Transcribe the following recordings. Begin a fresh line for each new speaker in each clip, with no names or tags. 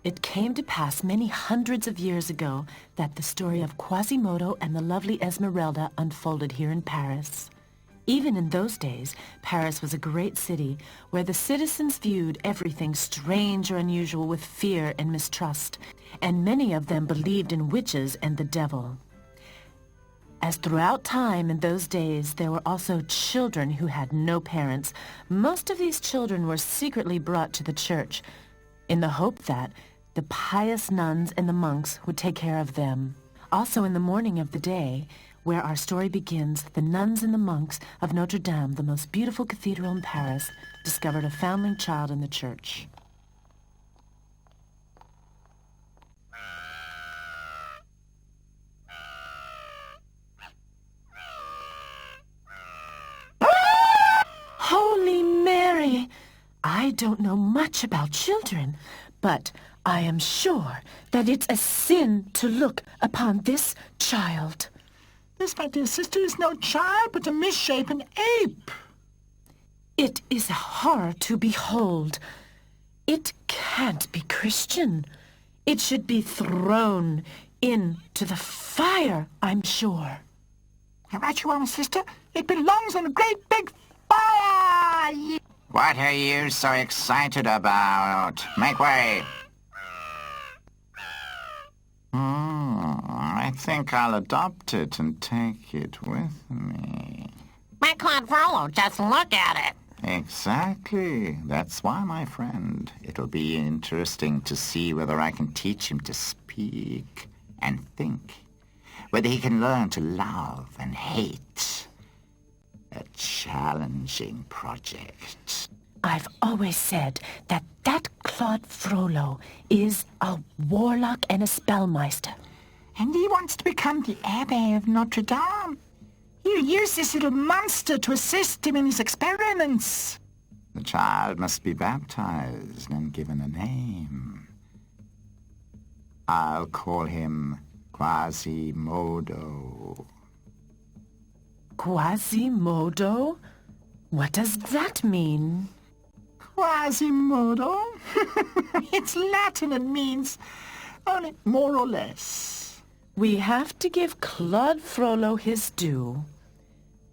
It came to pass many hundreds of years ago that the story of Quasimodo and the lovely Esmeralda unfolded here in Paris. Even in those days, Paris was a great city where the citizens viewed everything strange or unusual with fear and mistrust, and many of them believed in witches and the devil. As throughout time in those days, there were also children who had no parents. Most of these children were secretly brought to the church in the hope that the pious nuns and the monks would take care of them. Also in the morning of the day, where our story begins, the nuns and the monks of Notre Dame, the most beautiful cathedral in Paris, discovered a foundling child in the church. Holy Mary! I don't know much about children, but I am sure that it's a sin to look upon this child.
This, my dear sister, is no child, but a misshapen ape.
It is a horror to behold. It can't be Christian. It should be thrown into the fire, I'm sure.
Right you are, my sister. It belongs in a great big fire.
What are you so excited about? Make way. I think I'll adopt it and take it with me.
But Claude Frollo, just look at it.
Exactly. That's why, my friend, it'll be interesting to see whether I can teach him to speak and think. Whether he can learn to love and hate. A challenging project.
I've always said that Claude Frollo is a warlock and a spellmeister.
And he wants to become the Abbé of Notre Dame. He'll use this little monster to assist him in his experiments.
The child must be baptized and given a name. I'll call him Quasimodo.
Quasimodo? What does that mean?
Quasimodo? It's Latin and means only more or less.
We have to give Claude Frollo his due.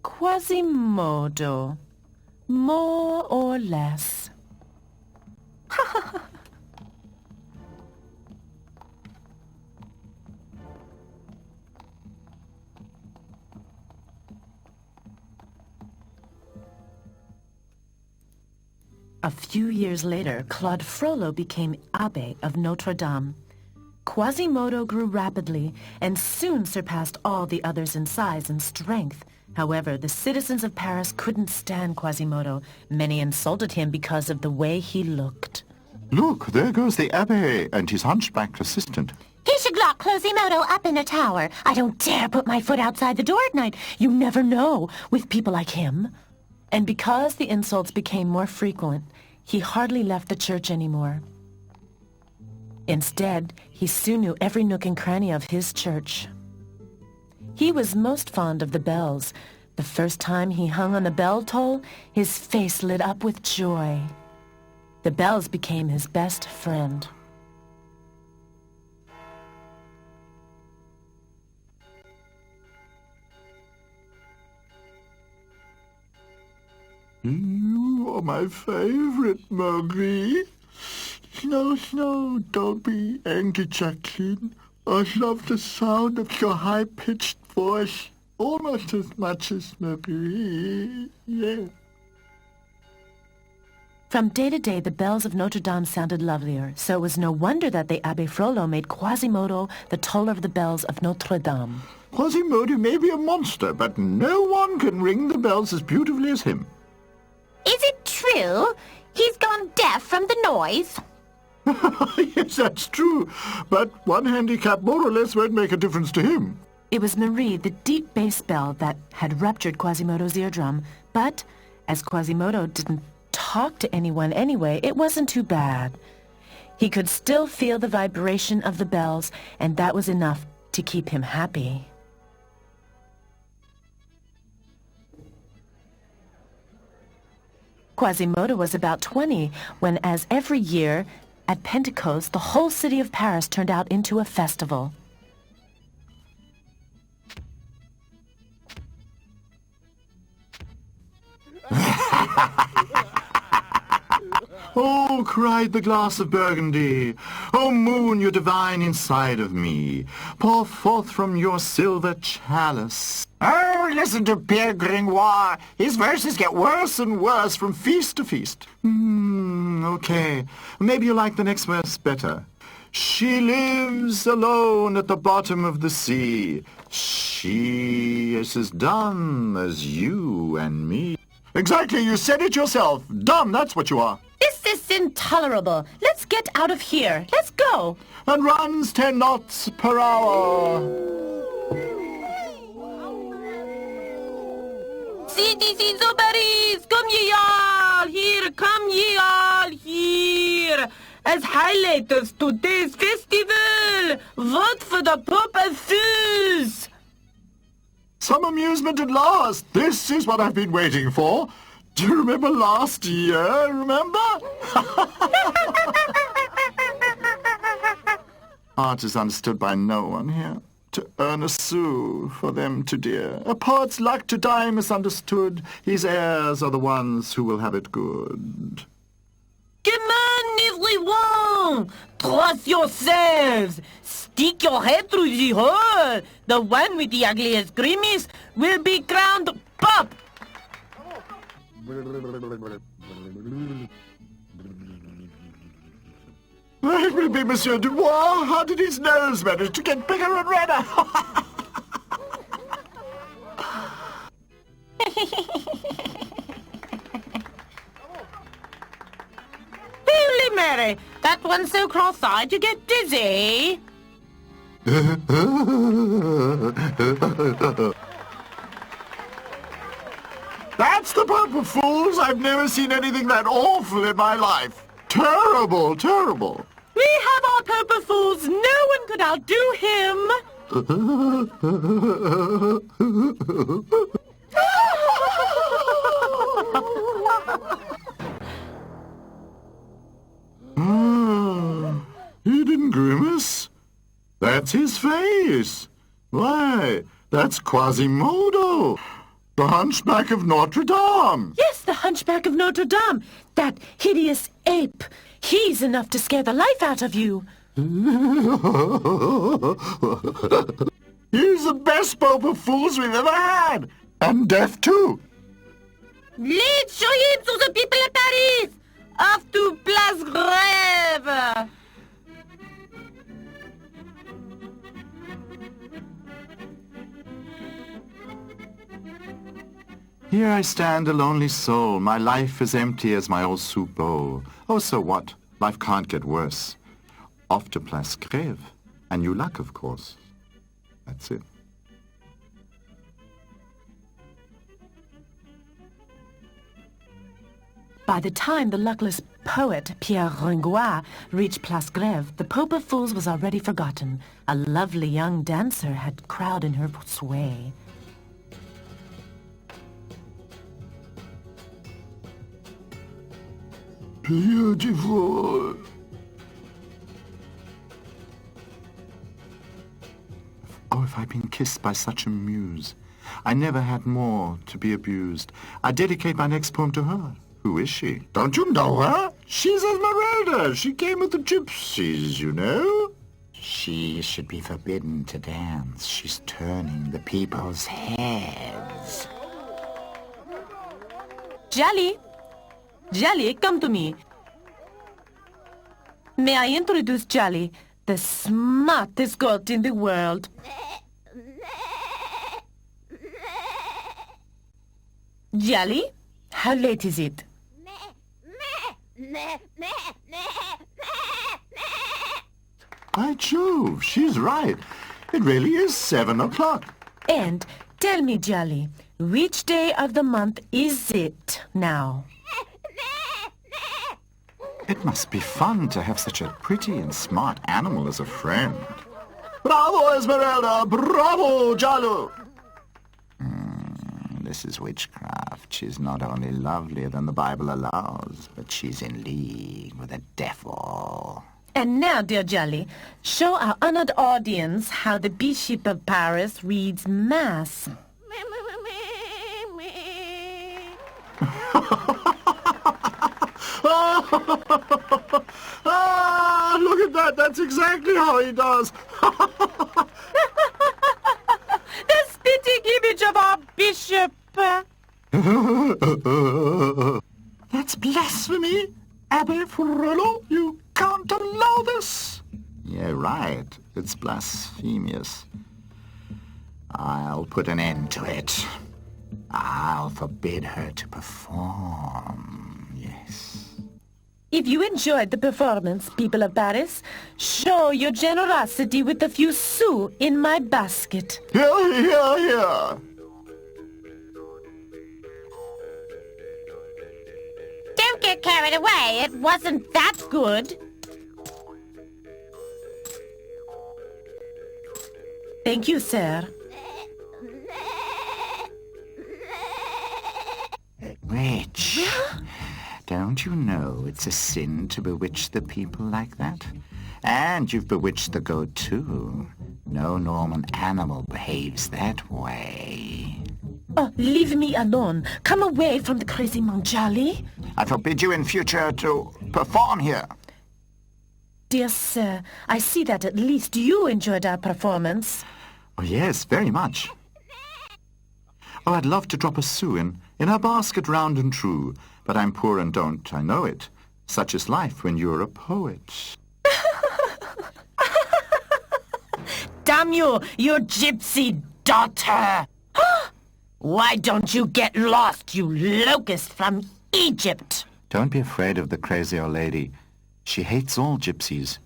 Quasimodo. More or less. A few years later, Claude Frollo became Abbé of Notre Dame. Quasimodo grew rapidly and soon surpassed all the others in size and strength. However, the citizens of Paris couldn't stand Quasimodo. Many insulted him because of the way he looked.
Look, there goes the Abbé and his hunchbacked assistant.
He should lock Quasimodo up in a tower.
I don't dare put my foot outside the door at night. You never know with people like him. And because the insults became more frequent, he hardly left the church anymore. Instead, he soon knew every nook and cranny of his church. He was most fond of the bells. The first time he hung on the bell toll, his face lit up with joy. The bells became his best friend.
You are my favorite, Marie. No, don't be angry, Jacqueline. I love the sound of your high-pitched voice almost as much as Marie. Yeah.
From day to day, the bells of Notre Dame sounded lovelier, so it was no wonder that the Abbé Frollo made Quasimodo the toller of the bells of Notre Dame.
Quasimodo may be a monster, but no one can ring the bells as beautifully as him.
Is it true? He's gone deaf from the noise?
Yes, that's true. But one handicap more or less won't make a difference to him.
It was Marie, the deep bass bell, that had ruptured Quasimodo's eardrum. But as Quasimodo didn't talk to anyone anyway, it wasn't too bad. He could still feel the vibration of the bells, and that was enough to keep him happy. Quasimodo was about 20 when, as every year, At Pentecost, the whole city of Paris turned out into a festival.
Oh, cried the glass of Burgundy, O moon, you divine inside of me, pour forth from your silver chalice.
Oh, listen to Pierre Gringoire. His verses get worse and worse from feast to feast.
Okay. Maybe you like the next verse better. She lives alone at the bottom of the sea. She is as dumb as you and me. Exactly, you said it yourself. Dumb, that's what you are.
This is intolerable. Let's get out of here. Let's go.
And runs 10 knots per hour.
Citizens of Paris, come ye all here, come ye all here. As highlighters today's festival, vote for the Pope of Fools.
Some amusement at last. This is what I've been waiting for. Do you remember last year, remember? Art is understood by no one here. To earn a sou for them to dear. A poet's luck to die misunderstood. His heirs are the ones who will have it good.
Come on, everyone! Trust yourselves! Stick your head through the hole! The one with the ugliest grimace will be crowned Pope!
It will be Monsieur Dubois. How did his nose manage to get bigger and redder?
Holy Mary! That one's so cross-eyed you get dizzy!
That's the Pope of Fools. I've never seen anything that awful in my life. Terrible, terrible.
We have our Pope of Fools. No one could outdo him.
He didn't grimace. That's his face. Why, that's Quasimodo, the Hunchback of Notre Dame.
Yes, the Hunchback of Notre Dame. That hideous ape. He's enough to scare the life out of you.
He's the best Pope of Fools we've ever had. And deaf, too.
Let's show him to the people of Paris. Off to Place Grève.
Here I stand, a lonely soul. My life is empty as my old soup bowl. Oh, so what? Life can't get worse. Off to Place Grève. And you luck, of course. That's it.
By the time the luckless poet Pierre Gringoire reached Place Grève, the Pope of Fools was already forgotten. A lovely young dancer had crowd in her sway.
Beautiful. Oh, if I'd been kissed by such a muse. I never had more to be abused. I dedicate my next poem to her. Who is she? Don't you know her? She's Esmeralda. She came with the Gypsies, you know.
She should be forbidden to dance. She's turning the people's heads.
Jolly! Jolly, come to me. May I introduce Jolly, the smartest goat in the world? Jolly, how late is it?
By Jove, she's right. It really is 7 o'clock.
And tell me, Jolly, which day of the month is it now?
It must be fun to have such a pretty and smart animal as a friend. Bravo, Esmeralda! Bravo, Jalo!
This is witchcraft. witchcraft. She's not only lovelier than the Bible allows, but she's in league with the devil.
And now, dear Jolly, show our honored audience how the Bishop of Paris reads Mass.
Look at that. That's exactly how he does.
The spitting image of our bishop.
That's blasphemy. Abbe Frollo, you can't allow this.
Yeah, right. It's blasphemous. I'll put an end to it. I'll forbid her to perform. Yes.
If you enjoyed the performance, people of Paris, show your generosity with a few sous in my basket.
Here.
Don't get carried away. It wasn't that good.
Thank you, sir.
Witch. Don't you know it's a sin to bewitch the people like that? And you've bewitched the goat, too. No Norman animal behaves that way.
Oh, leave me alone. Come away from the crazy Mount Jolly.
I forbid you in future to perform here.
Dear sir, I see that at least you enjoyed our performance.
Oh, yes, very much. Oh, I'd love to drop a sou in her basket round and true. But I'm poor and don't, I know it. Such is life when you're a poet.
Damn you, you gypsy daughter! Why don't you get lost, you locust from Egypt?
Don't be afraid of the crazy old lady. She hates all gypsies.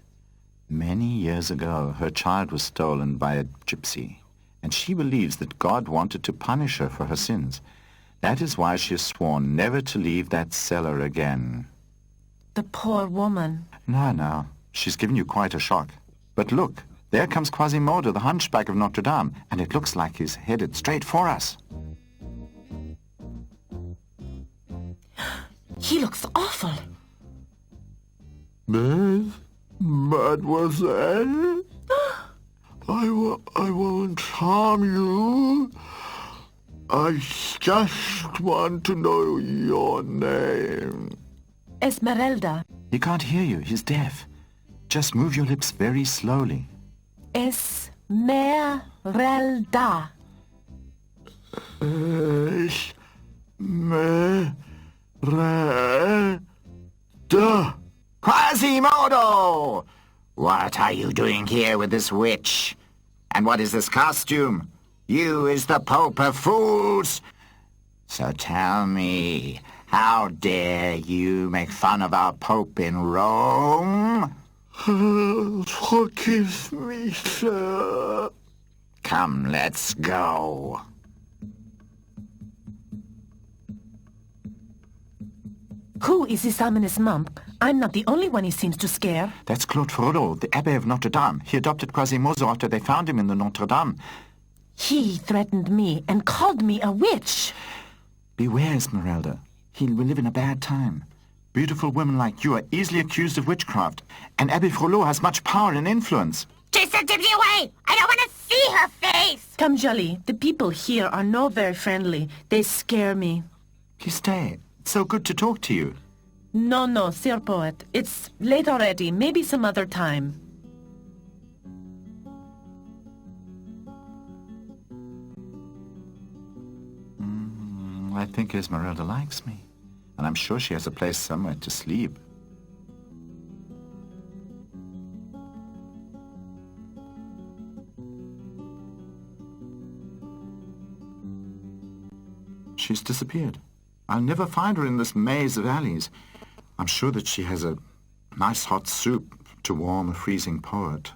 Many years ago, her child was stolen by a gypsy, and she believes that God wanted to punish her for her sins. That is why she has sworn never to leave that cellar again.
The poor woman.
No. She's given you quite a shock. But look, there comes Quasimodo, the Hunchback of Notredame, and it looks like he's headed straight for us.
He looks awful.
Mademoiselle? I won't harm you. I just want to know your name.
Esmeralda.
He can't hear you. He's deaf. Just move your lips very slowly.
Esmeralda.
Esmeralda.
Quasimodo! What are you doing here with this witch? And what is this costume? You is the Pope of Fools. So tell me, how dare you make fun of our Pope in Rome?
Forgive me, sir.
Come, let's go.
Who is this ominous monk? I'm not the only one he seems to scare.
That's Claude Frollo, the Abbé of Notre Dame. He adopted Quasimodo after they found him in the Notre Dame.
He threatened me and called me a witch.
Beware, Esmeralda. He will live in a bad time. Beautiful women like you are easily accused of witchcraft, and Abbé Frollo has much power and influence.
Chase that gypsy away! I don't want to see her face!
Come, Jolly. The people here are not very friendly. They scare me.
Please stay. It's so good to talk to you.
No, Sir Poet. It's late already. Maybe some other time.
I think Esmeralda likes me, and I'm sure she has a place somewhere to sleep. She's disappeared. I'll never find her in this maze of alleys. I'm sure that she has a nice hot soup to warm a freezing poet.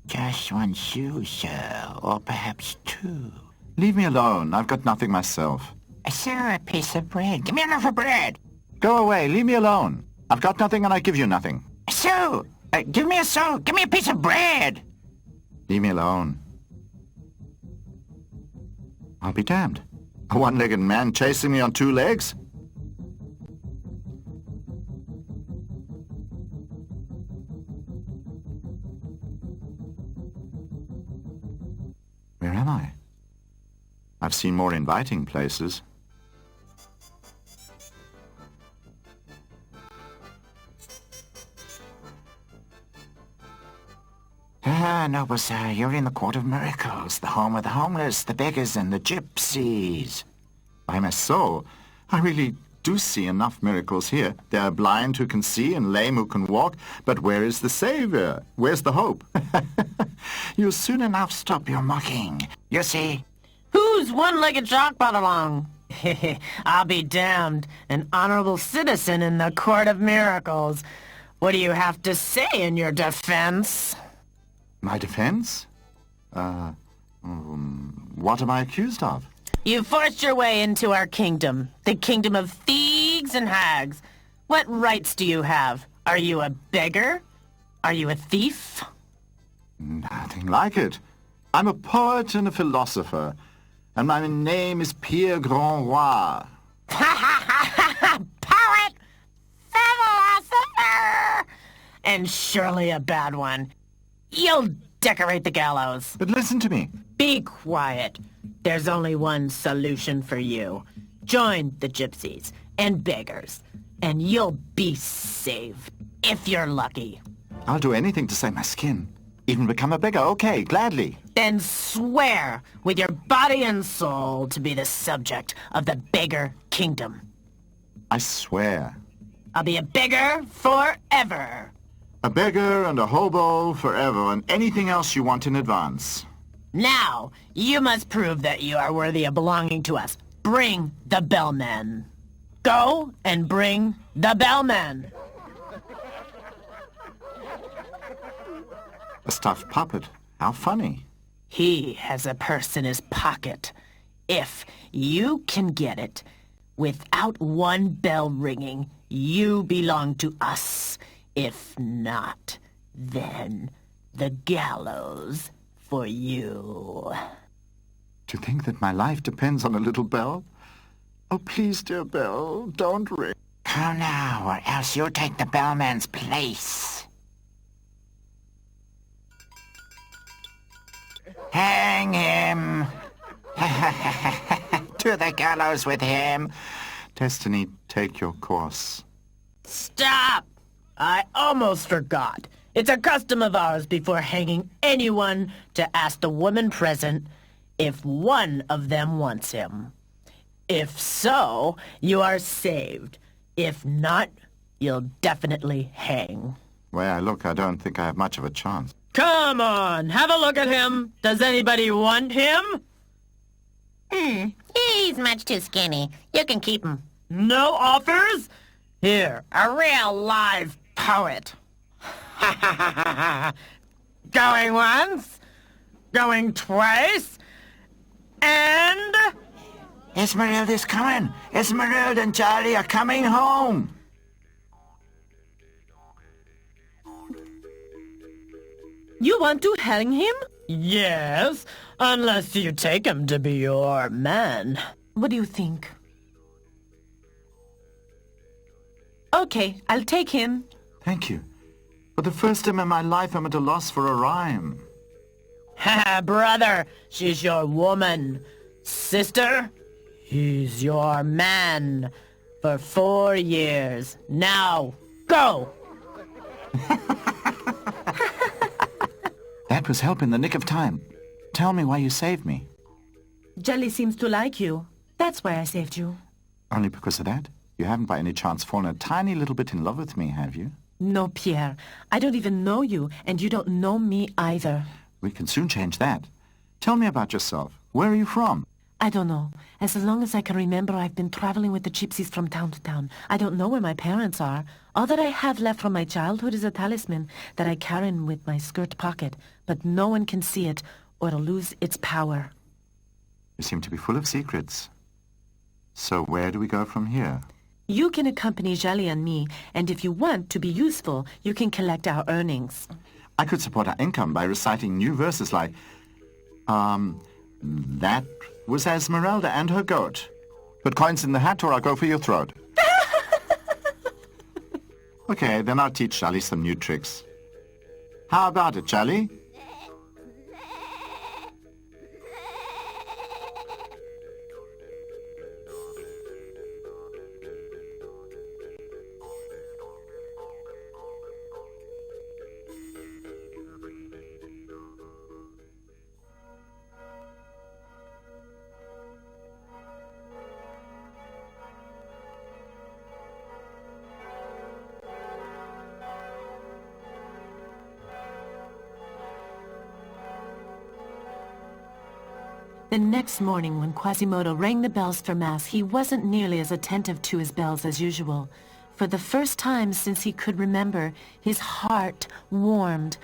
Just one sou, sir, or perhaps two.
Leave me alone. I've got nothing myself.
Sir, a piece of bread. Give me a loaf of bread.
Go away. Leave me alone. I've got nothing and I give you nothing.
Sou! Give me a sou. Give me a piece of bread.
Leave me alone. I'll be damned. A one-legged man chasing me on two legs? Where am I? I've seen more inviting places. Ah, noble sir, you're in the Court of Miracles, the home of the homeless, the beggars, and the gypsies. By my soul, I really do see enough miracles here. There are blind who can see and lame who can walk, but where is the Savior? Where's the hope? You'll soon enough stop your mocking. You see...
Who's one-legged shark brought along? I'll be damned. An honorable citizen in the Court of Miracles. What do you have to say in your defense?
My defense? What am I accused of?
You forced your way into our kingdom, the kingdom of thieves and hags. What rights do you have? Are you a beggar? Are you a thief?
Nothing like it. I'm a poet and a philosopher, and my name is Pierre Grandroi.
Poet! Philosopher! And surely a bad one. You'll decorate the gallows.
But listen to me.
Be quiet. There's only one solution for you. Join the gypsies and beggars, and you'll be saved, if you're lucky.
I'll do anything to save my skin. Even become a beggar, okay, gladly.
Then swear with your body and soul to be the subject of the beggar kingdom.
I swear.
I'll be a beggar forever.
A beggar and a hobo forever, and anything else you want in advance.
Now, you must prove that you are worthy of belonging to us. Bring the bellman. Go and bring the bellman.
A stuffed puppet. How funny.
He has a purse in his pocket. If you can get it, without one bell ringing, you belong to us. If not, then the gallows for you.
To think that my life depends on a little bell? Oh, please, dear bell, don't ring. Come now, or else you'll take the bellman's place. Hang him! To the gallows with him! Destiny, take your course.
Stop! I almost forgot. It's a custom of ours before hanging anyone to ask the woman present if one of them wants him. If so, you are saved. If not, you'll definitely hang.
Where I look, I don't think I have much of a chance.
Come on, have a look at him. Does anybody want him?
He's much too skinny. You can keep him.
No offers? Here, a real live poet. Going once, going twice, and...
Esmeralda's coming! Esmeralda and Charlie are coming home!
You want to hang him? Yes, unless you take him to be your man. What do you think? Okay, I'll take him.
Thank you. For the first time in my life, I'm at a loss for a rhyme.
Ha, brother, she's your woman. Sister, he's your man. For 4 years. Now, go!
That was help in the nick of time. Tell me why you saved me.
Jelly seems to like you. That's why I saved you.
Only because of that? You haven't by any chance fallen a tiny little bit in love with me, have you?
No, Pierre. I don't even know you, and you don't know me either.
We can soon change that. Tell me about yourself. Where are you from?
I don't know. As long as I can remember, I've been traveling with the gypsies from town to town. I don't know where my parents are. All that I have left from my childhood is a talisman that I carry in with my skirt pocket, but no one can see it, or it'll lose its power.
You seem to be full of secrets. So where do we go from here?
You can accompany Jelly and me, and if you want to be useful, you can collect our earnings.
I could support our income by reciting new verses like, that was Esmeralda and her goat. Put coins in the hat or I'll go for your throat. Okay, then I'll teach Charlie some new tricks. How about it, Charlie?
The next morning, when Quasimodo rang the bells for Mass, he wasn't nearly as attentive to his bells as usual. For the first time since he could remember, his heart warmed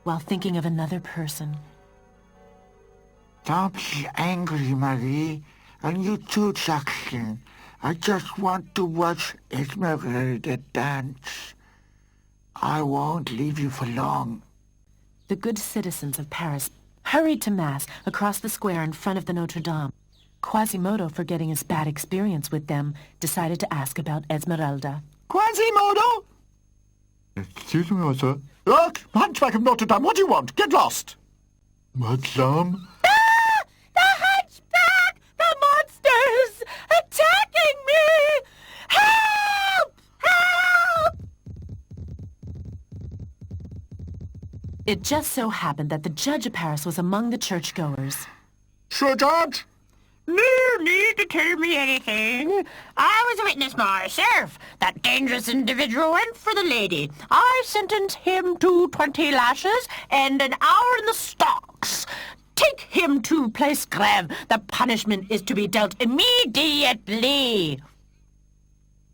while thinking of another person.
Don't be angry, Marie. And you too, Jacqueline. I just want to watch Esmeralda dance. I won't leave you for long.
The good citizens of Paris hurried to Mass across the square in front of the Notre Dame. Quasimodo, forgetting his bad experience with them, decided to ask about Esmeralda.
Quasimodo?
Excuse me, sir.
Look, Hunchback of Notredame, what do you want? Get lost!
Madame?
The Hunchback! The monsters! Attacking me! Help! Help! It just so happened that the judge of Paris was among the churchgoers.
Sir Judge?
No need to tell me anything. I was a witness myself. That dangerous individual went for the lady. I sentenced him to 20 lashes and an hour in the stocks. Take him to Place Grève. The punishment is to be dealt immediately.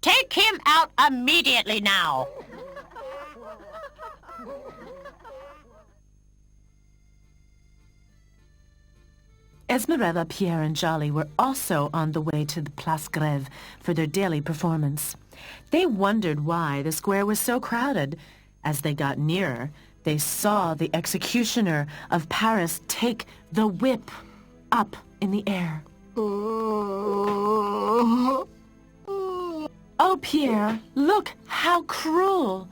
Take him out immediately now.
Esmeralda, Pierre, and Jolly were also on the way to the Place Grève for their daily performance. They wondered why the square was so crowded. As they got nearer, they saw the executioner of Paris take the whip up in the air. Oh, Pierre, look how cruel.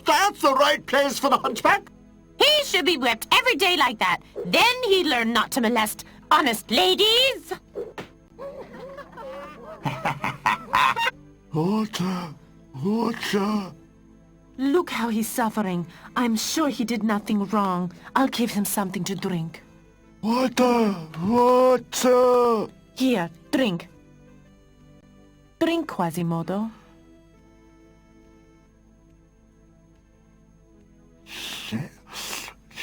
That's the right place for the Hunchback.
He should be whipped every day like that. Then he'd learn not to molest honest ladies.
Water! Water!
Look how he's suffering. I'm sure he did nothing wrong. I'll give him something to drink.
Water! Water!
Here, drink. Drink, Quasimodo.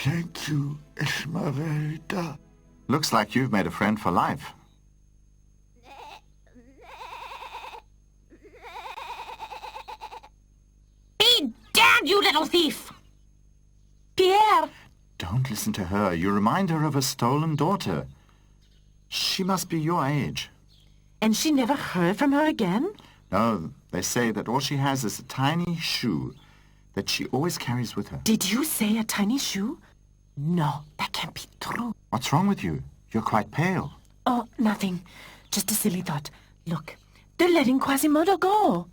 Thank you, Esmeralda.
Looks like you've made a friend for life.
Be damned, you little thief!
Pierre!
Don't listen to her. You remind her of a stolen daughter. She must be your age.
And she never heard from her again?
No, they say that all she has is a tiny shoe that she always carries with her.
Did you say a tiny shoe? No, that can't be true.
What's wrong with you? You're quite pale.
Oh, nothing. Just a silly thought. Look, they're letting Quasimodo go.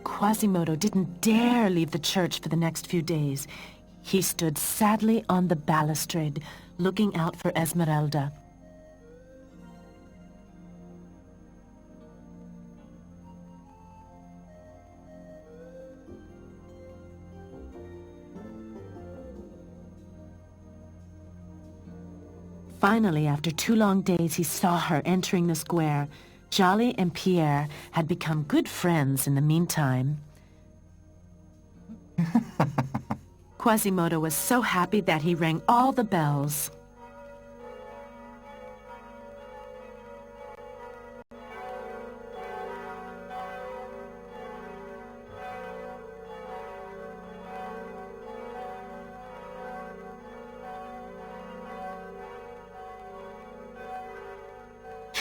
Quasimodo didn't dare leave the church for the next few days. He stood sadly on the balustrade, looking out for Esmeralda. Finally, after 2 long days, he saw her entering the square. Jolly and Pierre had become good friends in the meantime. Quasimodo was so happy that he rang all the bells.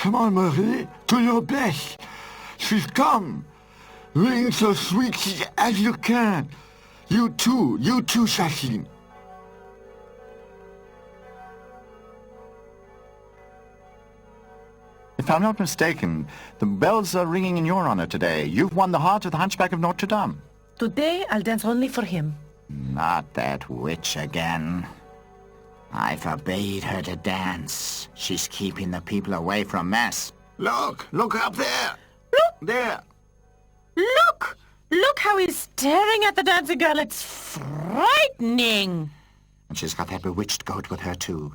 Come on, Marie, do your best. She's come. Ring so sweet as you can. You too, Shashin.
If I'm not mistaken, the bells are ringing in your honor today. You've won the heart of the Hunchback of Notre Dame.
Today, I'll dance only for him.
Not that witch again. I forbade her to dance. She's keeping the people away from Mass. Look up there.
Look!
There.
Look how he's staring at the dancing girl. It's frightening.
And she's got that bewitched goat with her, too.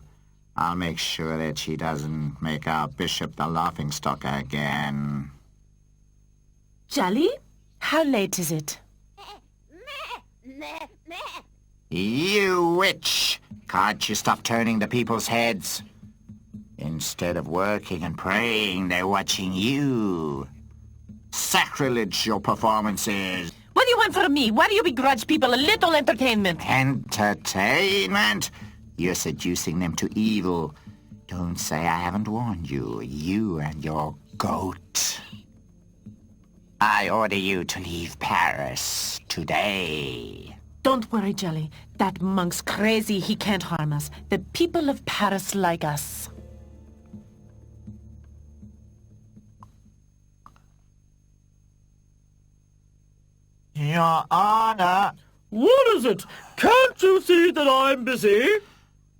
I'll make sure that she doesn't make our bishop the laughingstock again.
Jolly, how late is it?
You witch! Can't you stop turning the people's heads? Instead of working and praying, they're watching you. Sacrilege, your performances.
What do you want from me? Why do you begrudge people a little entertainment?
Entertainment? You're seducing them to evil. Don't say I haven't warned you. You and your goat. I order you to leave Paris today.
Don't worry, Jolly. That monk's crazy. He can't harm us. The people of Paris like us.
Your Honor.
What is it? Can't you see that I'm busy?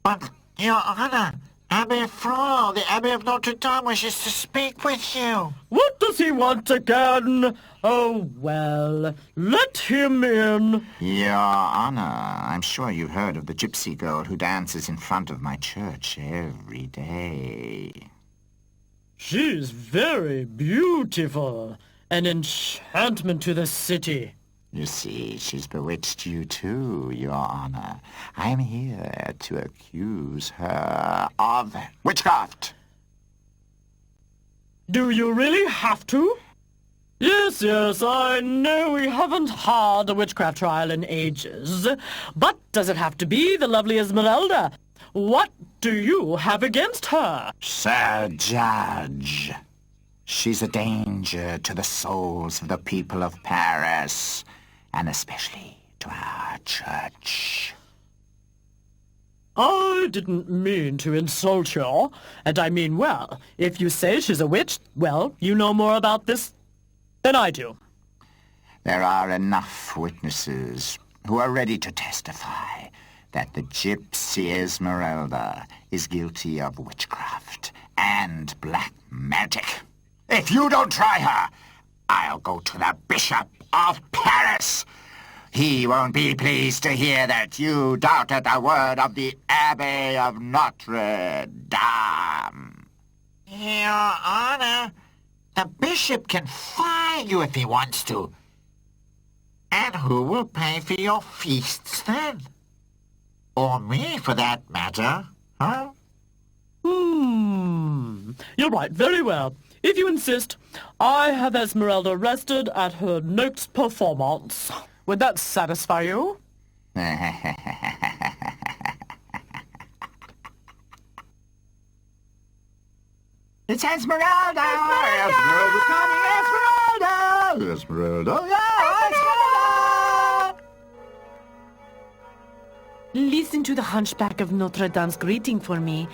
But, Your Honor, Abbé Frollo, the Abbé of Notre Dame, wishes to speak with you.
What does he want again? Oh, well, let him in.
Your Honor, I'm sure you've heard of the Gypsy girl who dances in front of my church every day.
She's very beautiful. An enchantment to the city.
You see, she's bewitched you too, Your Honor. I'm here to accuse her of witchcraft.
Do you really have to? Yes, I know we haven't had a witchcraft trial in ages. But does it have to be the lovely Esmeralda? What do you have against her?
Sir Judge, she's a danger to the souls of the people of Paris, and especially to our church.
I didn't mean to insult you, and I mean well. If you say she's a witch, well, you know more about this than I do.
There are enough witnesses who are ready to testify that the Gypsy Esmeralda is guilty of witchcraft and black magic. If you don't try her, I'll go to the Bishop of Paris. He won't be pleased to hear that you doubted the word of the Abbé of Notre Dame.
Your Honor, the bishop can fire you if he wants to. And who will pay for your feasts then? Or me, for that matter, huh?
You're right, very well. If you insist, I have Esmeralda arrested at her next performance. Would that satisfy you?
It's Esmeralda!
Esmeralda's coming! Esmeralda! Esmeralda! Yeah, Esmeralda!
Listen to the Hunchback of Notre Dame's greeting for me.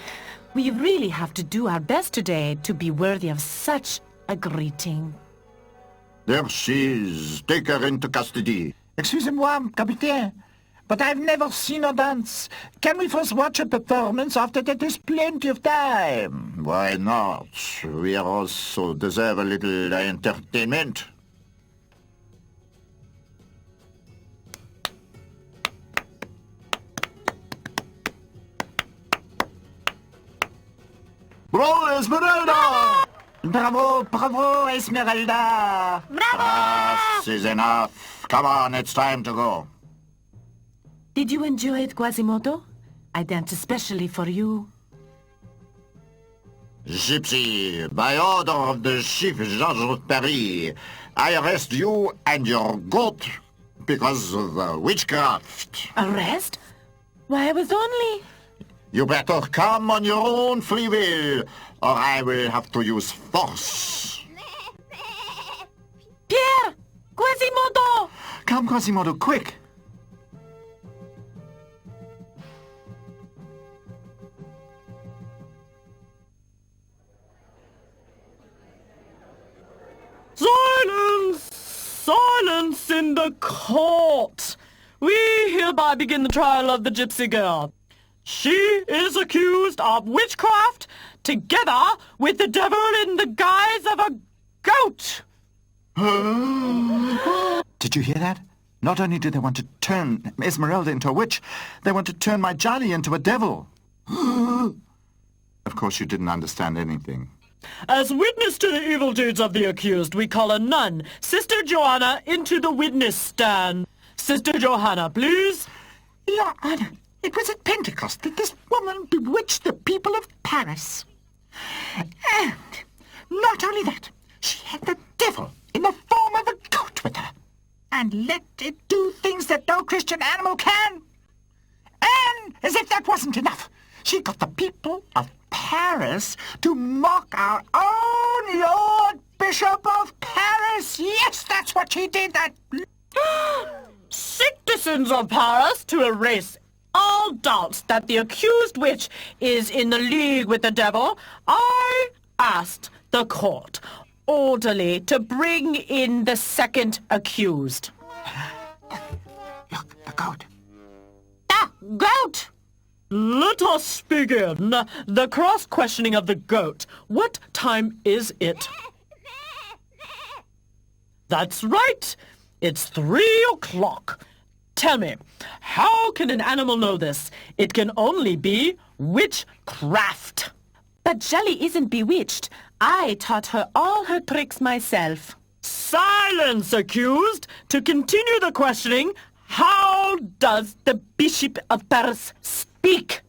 We really have to do our best today to be worthy of such a greeting.
There she is. Take her into custody.
Excusez-moi, Capitaine, but I've never seen her dance. Can we first watch a performance? After that, there's plenty of time.
Why not? We also deserve a little entertainment. Bravo, Esmeralda!
Bravo, bravo, Esmeralda!
Enough is enough. Come on, it's time to go.
Did you enjoy it, Quasimodo? I danced especially for you.
Gypsy, by order of the Chief Judge of Paris, I arrest you and your goat because of witchcraft.
Arrest? Why, I was only...
You better come on your own free will, or I will have to use force.
Pierre! Quasimodo!
Come, Quasimodo, quick!
Silence! Silence in the court! We hereby begin the trial of the gypsy girl. She is accused of witchcraft together with the devil in the guise of a goat.
Did you hear that? Not only do they want to turn Esmeralda into a witch, they want to turn my Jolly into a devil. Of course you didn't understand anything.
As witness to the evil deeds of the accused, we call a nun, Sister Joanna, into the witness stand. Sister Johanna, please.
Your Honor, it was at Pentecost that this woman bewitched the people of Paris. And not only that, she had the devil in the form of a goat with her, and let it do things that no Christian animal can. And as if that wasn't enough, she got the people of Paris to mock our own Lord Bishop of Paris. Yes, that's what she did. That
Citizens of Paris, to erase all doubts that the accused witch is in the league with the devil, I asked the court orderly to bring in the second accused.
look, the goat.
Ah, goat!
Let us begin the cross-questioning of the goat. What time is it? That's right. It's 3 o'clock. Tell me, how can an animal know this? It can only be witchcraft.
But Jelly isn't bewitched. I taught her all her tricks myself.
Silence, accused! To continue the questioning, how does the Bishop of Paris speak?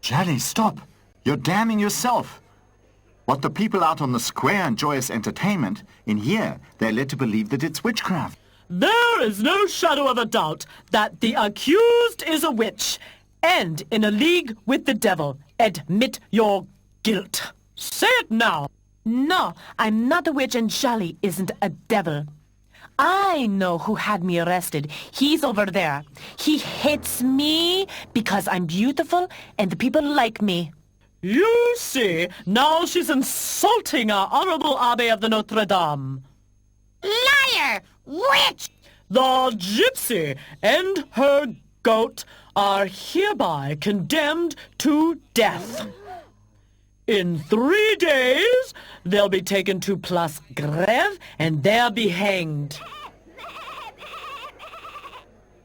Jolly, stop! You're damning yourself. What the people out on the square enjoy as entertainment, in here they're led to believe that it's witchcraft.
There is no shadow of a doubt that the accused is a witch and in a league with the devil. Admit your guilt. Say it now.
No, I'm not a witch and Jolly isn't a devil. I know who had me arrested. He's over there. He hates me because I'm beautiful and the people like me.
You see, now she's insulting our honorable Abbé of the Notre Dame.
Liar! Witch!
The gypsy and her goat are hereby condemned to death. In 3 days, they'll be taken to Place Grève and there be hanged.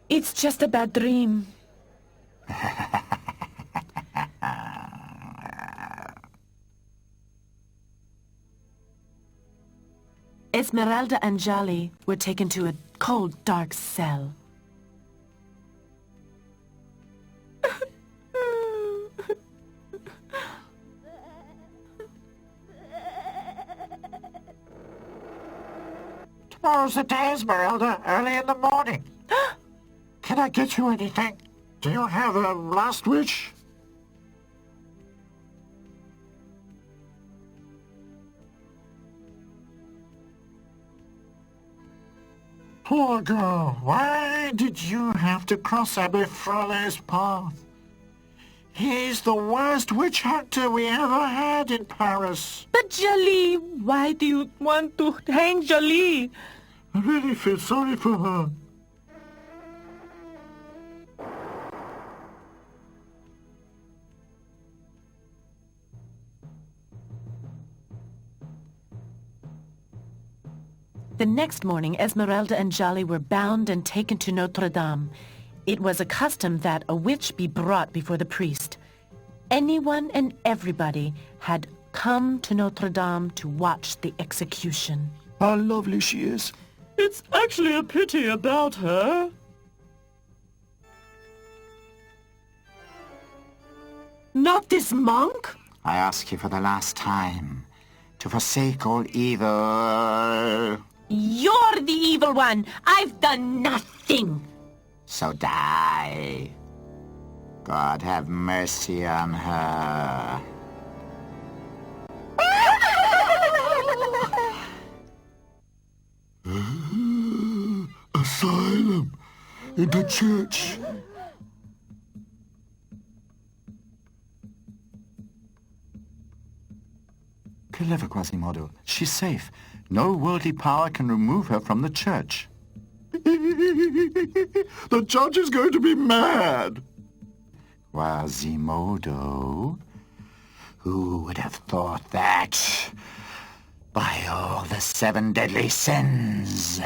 It's just a bad dream. Esmeralda and Jolly were taken to a cold, dark cell.
Tomorrow's the day, Esmeralda, early in the morning. Can I get you anything? Do you have a last wish? Poor girl, why did you have to cross Abbé Frollo's path? He's the worst witch hunter we ever had in Paris.
But Jolly, why do you want to hang Jolly?
I really feel sorry for her.
The next morning, Esmeralda and Jolly were bound and taken to Notre Dame. It was a custom that a witch be brought before the priest. Anyone and everybody had come to Notre Dame to watch the execution.
How lovely she is.
It's actually a pity about her.
Not this monk?
I ask you for the last time to forsake all evil.
You're the evil one. I've done nothing.
So die. God have mercy on her.
Asylum in the church.
Clever Quasimodo. She's safe. No worldly power can remove her from the church.
The judge is going to be mad.
Quasimodo? Who would have thought that? By all the 7 deadly sins.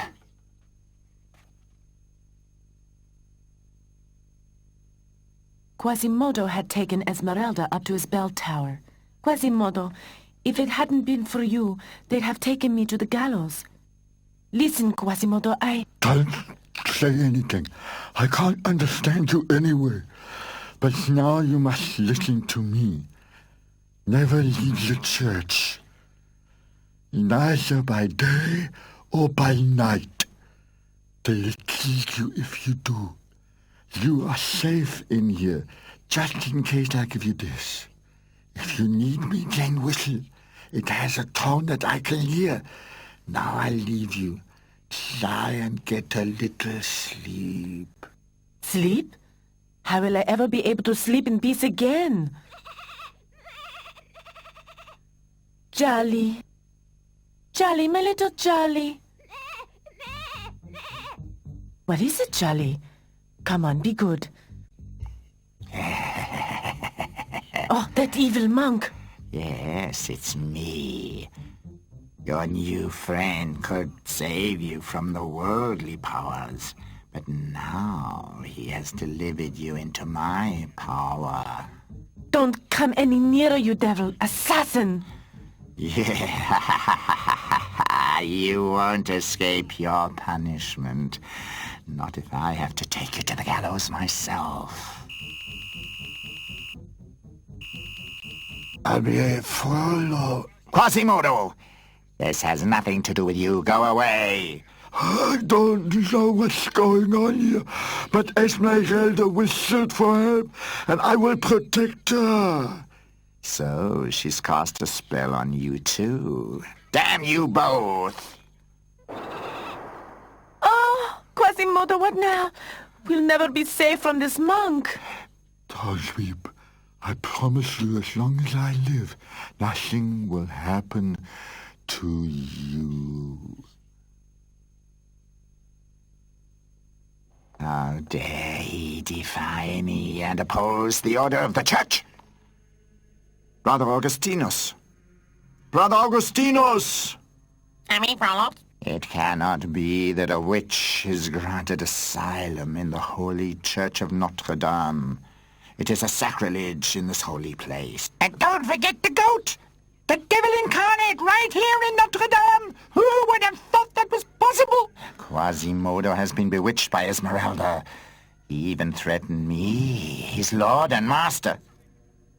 Quasimodo had taken Esmeralda up to his bell tower. Quasimodo, if it hadn't been for you, they'd have taken me to the gallows. Listen, Quasimodo,
Don't say anything. I can't understand you anyway. But now you must listen to me. Never leave the church. Neither by day or by night. They'll kill you if you do. You are safe in here, just in case I give you this. If you need me, then whistle. It has a tone that I can hear. Now I'll leave you. Try and get a little sleep.
Sleep? How will I ever be able to sleep in peace again? Jolly. Jolly, my little Jolly. What is it, Jolly? Come on, be good. Oh, that evil monk.
Yes, it's me. Your new friend could save you from the worldly powers, but now he has delivered you into my power.
Don't come any nearer, you devil. Assassin!
Yeah, you won't escape your punishment. Not if I have to take you to the gallows myself.
Frollo.
Quasimodo! This has nothing to do with you. Go away.
I don't know what's going on here, but Esmeralda whistled for help, and I will protect her.
So she's cast a spell on you too. Damn you both!
Oh, Quasimodo, what now? We'll never be safe from this monk.
Don't weep. I promise you, as long as I live, nothing will happen to you.
How dare he defy me and oppose the order of the church? Brother Augustinus! Brother Augustinus!
Frollo?
It cannot be that a witch is granted asylum in the holy church of Notre Dame. It is a sacrilege in this holy place.
And don't forget the goat! The devil incarnate right here in Notre Dame! Who would have thought that was possible?
Quasimodo has been bewitched by Esmeralda. He even threatened me, his lord and master.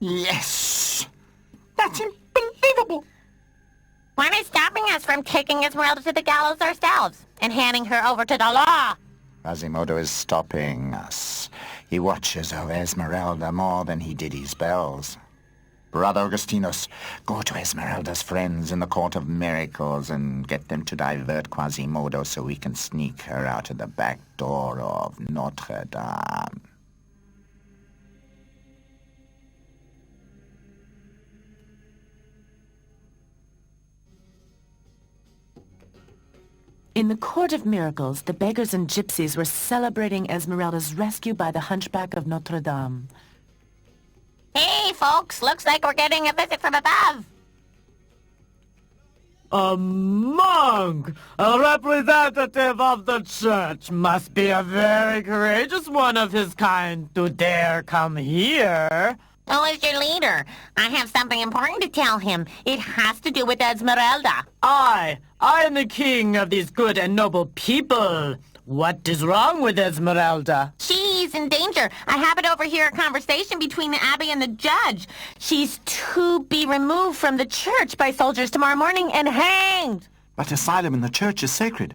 Yes!
That's unbelievable!
What is stopping us from taking Esmeralda to the gallows ourselves and handing her over to the law?
Quasimodo is stopping us. He watches over Esmeralda more than he did his bells. Brother Augustinus, go to Esmeralda's friends in the Court of Miracles and get them to divert Quasimodo so we can sneak her out of the back door of Notre Dame.
In the Court of Miracles, the beggars and gypsies were celebrating Esmeralda's rescue by the Hunchback of Notredame.
Hey, folks, looks like we're getting a visit from above.
A monk! A representative of the church must be a very courageous one of his kind to dare come here.
Who is your leader? I have something important to tell him. It has to do with Esmeralda.
I am the king of these good and noble people. What is wrong with Esmeralda?
She's in danger. I happen to overhear a conversation between the abbé and the judge. She's to be removed from the church by soldiers tomorrow morning and hanged.
But asylum in the church is sacred.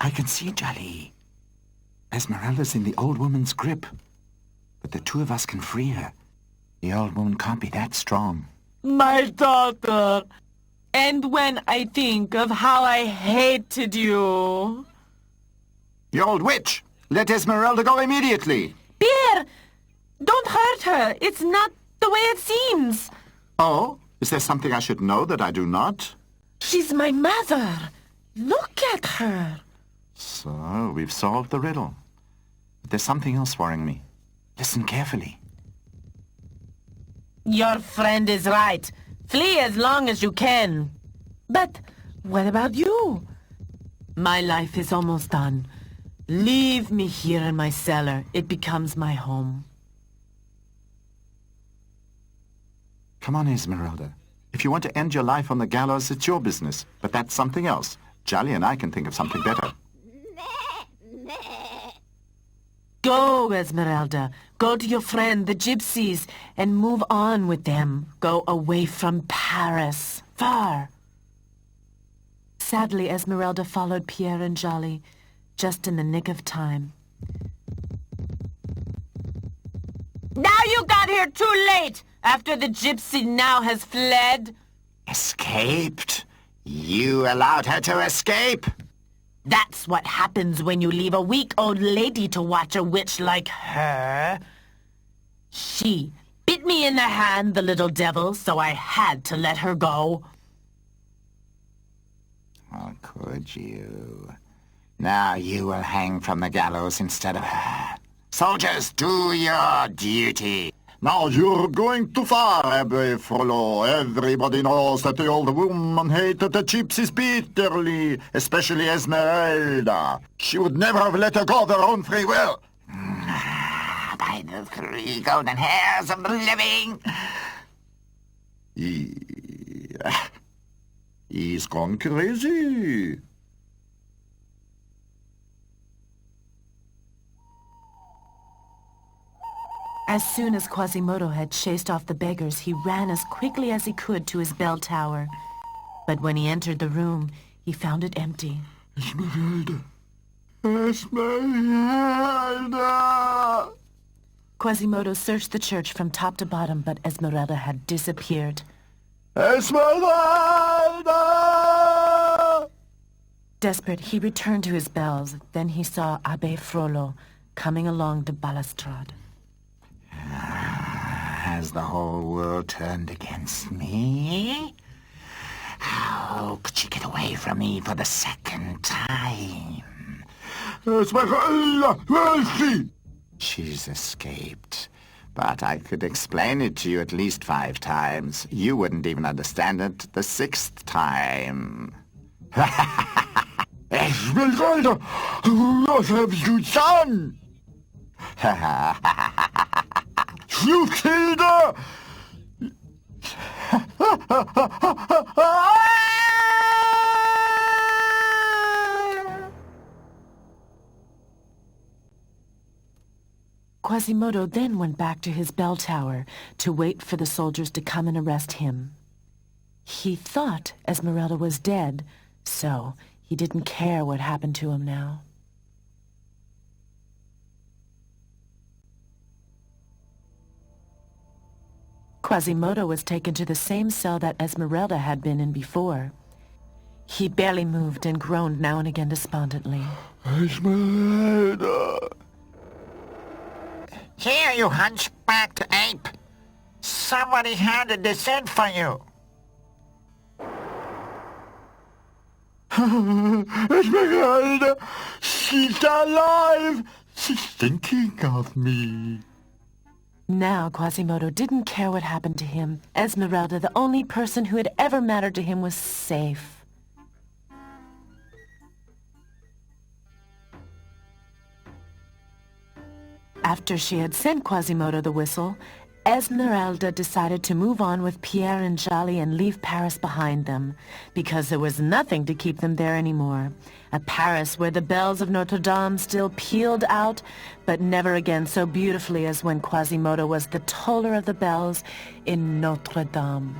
I can see, Jolly. Esmeralda's in the old woman's grip. But the two of us can free her. The old woman can't be that strong.
My daughter. And when I think of how I hated you.
You old witch! Let Esmeralda go immediately!
Pierre! Don't hurt her. It's not the way it seems.
Oh? Is there something I should know that I do not?
She's my mother. Look at her.
So, we've solved the riddle. But there's something else worrying me. Listen carefully.
Your friend is right. Flee as long as you can. But what about you? My life is almost done. Leave me here in my cellar. It becomes my home.
Come on, Esmeralda. If you want to end your life on the gallows, it's your business. But that's something else. Jolly and I can think of something better.
Go, Esmeralda. Go to your friend, the Gypsies, and move on with them. Go away from Paris. Far. Sadly, Esmeralda followed Pierre and Jolly, just in the nick of time. Now you got here too late, after the Gypsy now has fled.
Escaped? You allowed her to escape?
That's what happens when you leave a weak old lady to watch a witch like her. She bit me in the hand, the little devil, so I had to let her go.
Oh, could you? Now you will hang from the gallows instead of her. Soldiers, do your duty.
Now you're going too far, Abbe Frollo. Everybody knows that the old woman hated the gypsies bitterly, especially Esmeralda. She would never have let her go of her own free will.
By the 3 golden hairs of the living.
He's gone crazy.
As soon as Quasimodo had chased off the beggars, he ran as quickly as he could to his bell tower. But when he entered the room, he found it empty.
Esmeralda! Esmeralda!
Quasimodo searched the church from top to bottom, but Esmeralda had disappeared.
Esmeralda!
Desperate, he returned to his bells. Then he saw Abbe Frollo coming along the balustrade.
Has the whole world turned against me? How could she get away from me for the second time?
Esmeralda, where is she?
She's escaped. But I could explain it to you at least 5 times. You wouldn't even understand it the 6th time.
Esmeralda, what have you done? You killed her!
Quasimodo then went back to his bell tower to wait for the soldiers to come and arrest him. He thought Esmeralda was dead, so he didn't care what happened to him now. Quasimodo was taken to the same cell that Esmeralda had been in before. He barely moved and groaned now and again despondently.
Esmeralda!
Here, you hunchbacked ape. Somebody handed this in for you.
Esmeralda! She's alive! She's thinking of me.
Now Quasimodo didn't care what happened to him. Esmeralda, the only person who had ever mattered to him, was safe. After she had sent Quasimodo the whistle, Esmeralda decided to move on with Pierre and Jolly and leave Paris behind them, because there was nothing to keep them there anymore. A Paris where the bells of Notre Dame still pealed out, but never again so beautifully as when Quasimodo was the toller of the bells in Notre Dame.